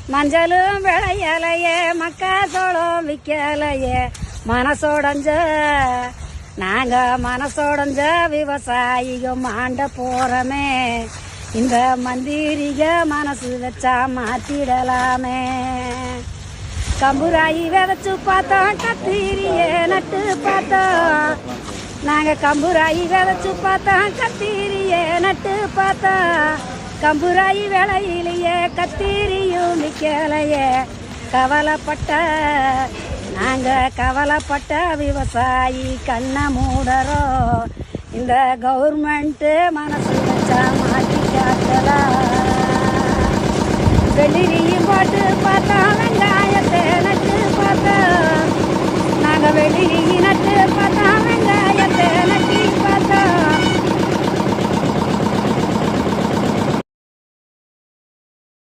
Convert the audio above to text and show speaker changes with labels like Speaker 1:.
Speaker 1: மஞ்சளும் விளையலையே மக்காசோளம் விற்கலையே மனசோடஞ்ச நாங்க மனசோடஞ்ச விவசாயிக மாண்ட போறமே இந்த மந்திரிக மனசு வச்சா மாத்திடலாமே கம்புராயி விதைச்சு பார்த்தோம் கத்திரியே நட்டு பார்த்தோம் நாங்க கம்புராயி விதைச்சு பார்த்தோம் கத்திரியே நட்டு பார்த்தோம் கம்புராயி விளையிலையே கத்திரியும் நிக்கலையே கவலைப்பட்ட நாங்க கவலைப்பட்ட விவசாயி கண்ணை மூடறோம் இந்த கவர்மெண்ட் மனசு வச்சா மாட்டி காட்டலாம் வெள்ளிரியும் போட்டு பார்த்தோம் வெங்காயத்தை நட்டு பார்த்தோம் நாங்க வெள்ளிரி நட்டு பார்த்தோம்